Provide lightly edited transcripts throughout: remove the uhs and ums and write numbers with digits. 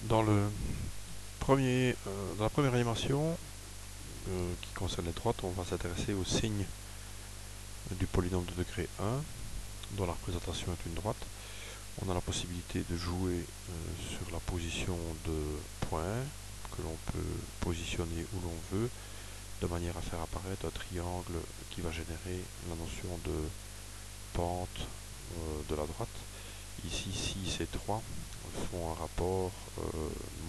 Dans dans la première animation qui concerne les droites, on va s'intéresser au signe du polynôme de degré 1 dont la représentation est une droite. On a la possibilité de jouer sur la position de points que l'on peut positionner où l'on veut, de manière à faire apparaître un triangle qui va générer la notion de pente de la droite. Ici 6 et 3 font un rapport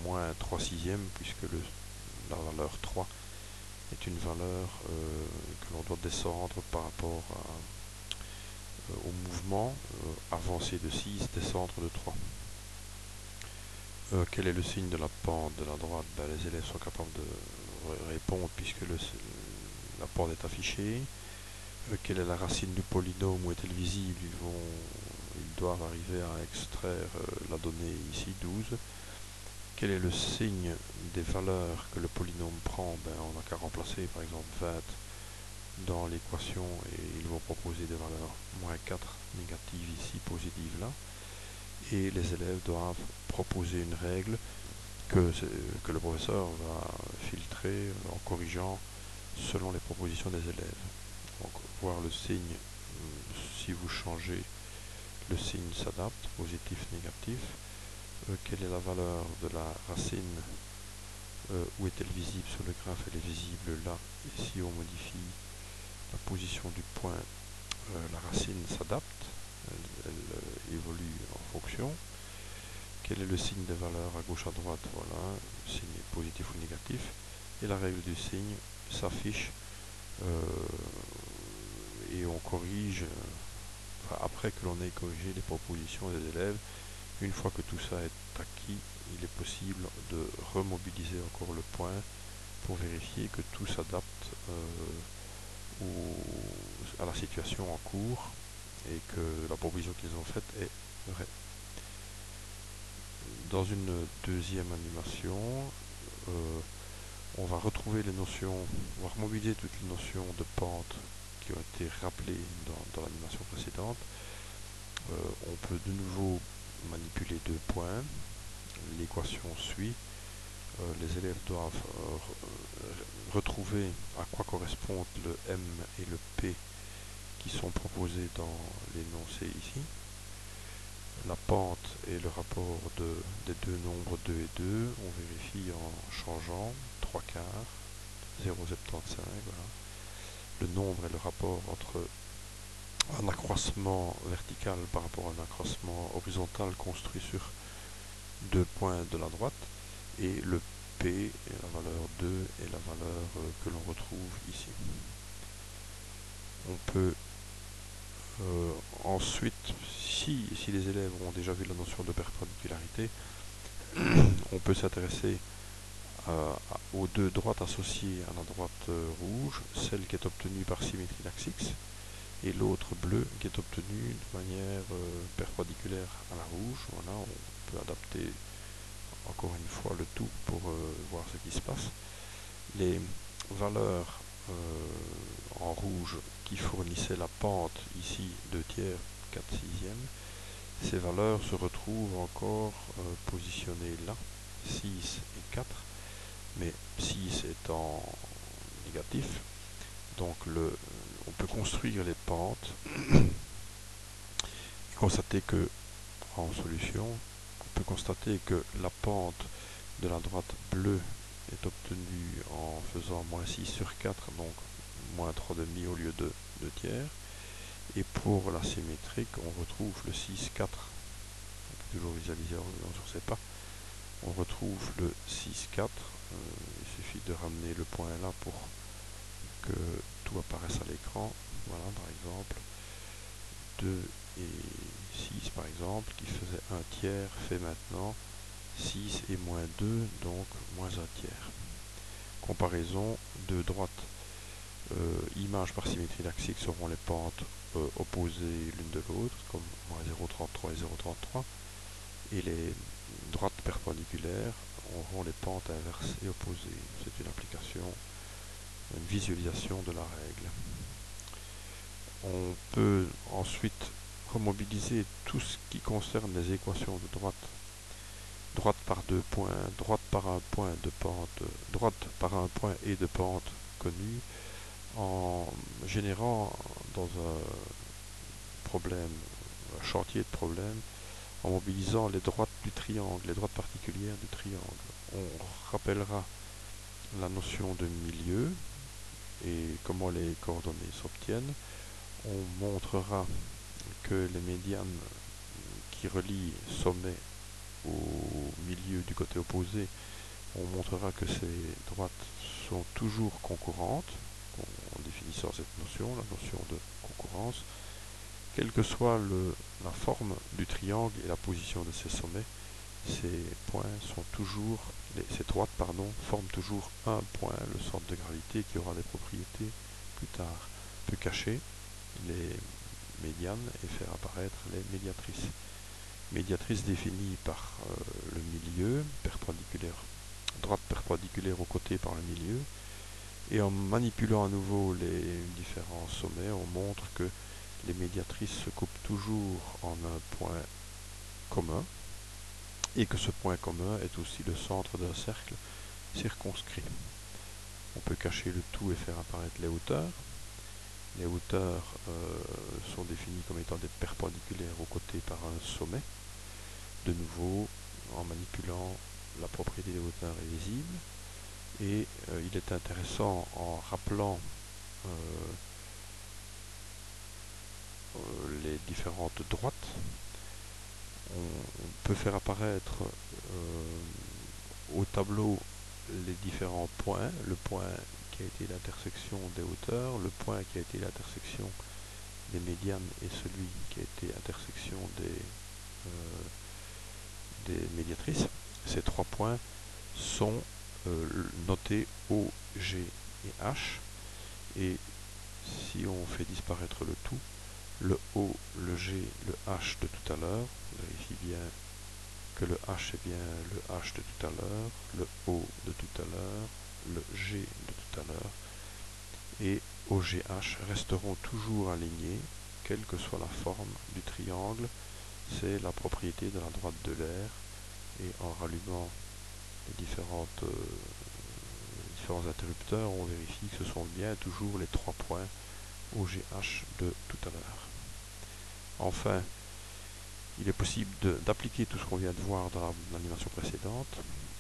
moins 3 sixièmes, puisque la valeur 3 est une valeur que l'on doit descendre par rapport au mouvement avancer de 6, descendre de 3. Quel est le signe de la pente de la droite? Les élèves sont capables de répondre puisque la pente est affichée. Quelle est la racine du polynôme? Où est-elle visible? Ils doivent arriver à extraire la donnée ici, 12. Quel est le signe des valeurs que le polynôme prend? On n'a qu'à remplacer par exemple 20 dans l'équation et ils vont proposer des valeurs moins 4 négatives ici, positives là. Et les élèves doivent proposer une règle que le professeur va filtrer en corrigeant selon les propositions des élèves. Donc voir le signe, si vous changez, le signe s'adapte, positif, négatif. Quelle est la valeur de la racine? Où est-elle visible sur le graphe? Elle est visible là. Et si on modifie la position du point, la racine s'adapte, elle évolue en fonction. Quel est le signe des valeurs à gauche à droite? Voilà, le signe est positif ou négatif. Et la règle du signe s'affiche et on corrige, après que l'on ait corrigé les propositions des élèves. Une fois que tout ça est acquis, il est possible de remobiliser encore le point pour vérifier que tout s'adapte à la situation en cours et que la proposition qu'ils ont faite est vraie. Dans une deuxième animation, on va retrouver les notions, on va remobiliser toutes les notions de pente qui ont été rappelées dans l'animation précédente. On peut de nouveau manipuler deux points. L'équation suit. Les élèves doivent retrouver à quoi correspondent le M et le P qui sont proposés dans l'énoncé ici. La pente et le rapport des deux nombres 2 et 2, on vérifie en changeant 3 quarts, 0,75, voilà. Le nombre est le rapport entre un accroissement vertical par rapport à un accroissement horizontal construit sur deux points de la droite, et le P, la valeur 2, est la valeur que l'on retrouve ici. On peut ensuite, si les élèves ont déjà vu la notion de perpendicularité, on peut s'intéresser aux deux droites associées à la droite rouge, celle qui est obtenue par symétrie d'axe X et l'autre bleue qui est obtenue de manière perpendiculaire à la rouge. Voilà, on peut adapter encore une fois le tout pour voir ce qui se passe. Les valeurs en rouge qui fournissaient la pente ici 2 tiers, 4 sixièmes, ces valeurs se retrouvent encore positionnées là, 6 et 4, mais 6 étant négatif, donc on peut construire les pentes et constater que, en solution, on peut constater que la pente de la droite bleue est obtenue en faisant moins 6 sur 4, donc moins 3,5 au lieu de 2 tiers. Et pour la symétrique, on retrouve le 6, 4. On peut toujours visualiser sur ces pas. On retrouve le 6, 4. Il suffit de ramener le point là pour que tout apparaisse à l'écran. Voilà, par exemple, 2 et 6, par exemple, qui faisait 1 tiers, fait maintenant 6 et moins 2, donc moins 1 tiers. Comparaison, deux droites, images par symétrie d'axe X seront les pentes opposées l'une de l'autre, comme moins 0,33 et 0,33, et les droites perpendiculaires auront les pentes inversées et opposées. C'est une application, une visualisation de la règle. On peut ensuite remobiliser tout ce qui concerne les équations de droite droite par deux points, droite par un point de pente, droite par un point et de pente connu, en générant dans un problème, un chantier de problème, en mobilisant les droites du triangle, les droites particulières du triangle. On rappellera la notion de milieu et comment les coordonnées s'obtiennent. On montrera que les médianes qui relient sommet au milieu du côté opposé, on montrera que ces droites sont toujours concurrentes, en définissant cette notion, la notion de concurrence, quelle que soit la forme du triangle et la position de ces sommets. Ces points sont toujours, ces droites forment toujours un point, le centre de gravité, qui aura des propriétés plus tard. On peut cacher les médianes et faire apparaître les médiatrices. Médiatrice définie par le milieu, perpendiculaire, droite perpendiculaire au côté par le milieu, et en manipulant à nouveau les différents sommets, on montre que les médiatrices se coupent toujours en un point commun, et que ce point commun est aussi le centre d'un cercle circonscrit. On peut cacher le tout et faire apparaître les hauteurs. Les hauteurs sont définies comme étant des perpendiculaires aux côtés par un sommet. De nouveau, en manipulant la propriété des hauteurs est visible. Et il est intéressant, en rappelant les différentes droites, on peut faire apparaître au tableau les différents points, le point qui a été l'intersection des hauteurs, le point qui a été l'intersection des médianes et celui qui a été l'intersection des médiatrices. Ces trois points sont notés O, G et H, et si on fait disparaître le tout, le O, le G, le H de tout à l'heure, on vérifie bien que le H est bien le H de tout à l'heure, le O de tout à l'heure, le G de tout à l'heure, et OGH resteront toujours alignés, quelle que soit la forme du triangle. C'est la propriété de la droite de l'air, et en rallumant les différents interrupteurs, on vérifie que ce sont bien toujours les trois points OGH de tout à l'heure. Enfin, il est possible d'appliquer tout ce qu'on vient de voir dans l'animation précédente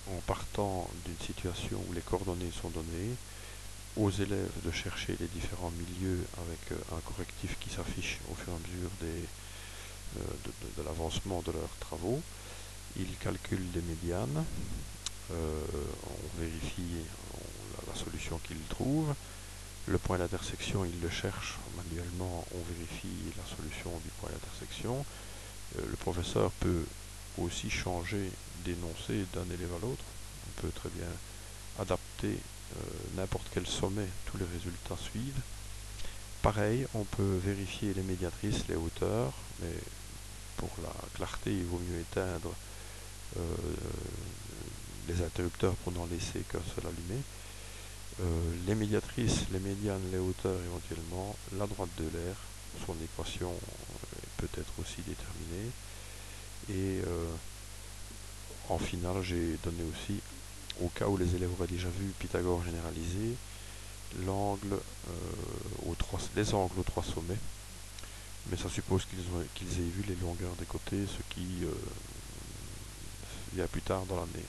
en partant d'une situation où les coordonnées sont données, aux élèves de chercher les différents milieux avec un correctif qui s'affiche au fur et à mesure de l'avancement de leurs travaux. Ils calculent les médianes, on vérifie la solution qu'ils trouvent. Le point d'intersection, ils le cherchent manuellement, on vérifie la solution du point d'intersection. Le professeur peut aussi changer d'énoncé d'un élève à l'autre. On peut très bien adapter n'importe quel sommet, tous les résultats suivent. Pareil, on peut vérifier les médiatrices, les hauteurs, mais pour la clarté, il vaut mieux éteindre les interrupteurs pour n'en laisser qu'un seul allumé. Les médiatrices, les médianes, les hauteurs éventuellement, la droite de l'air, son équation peut être aussi déterminée. Et en finale, j'ai donné aussi, au cas où les élèves auraient déjà vu Pythagore généralisé, l'angle les angles aux trois sommets, mais ça suppose qu'ils aient vu les longueurs des côtés, ce qui vient plus tard dans l'année.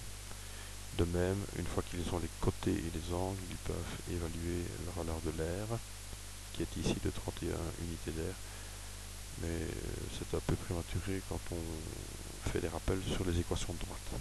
De même, une fois qu'ils ont les côtés et les angles, ils peuvent évaluer la valeur de l'air, qui est ici de 31 unités d'air, mais c'est un peu prématuré quand on fait des rappels sur les équations de droite.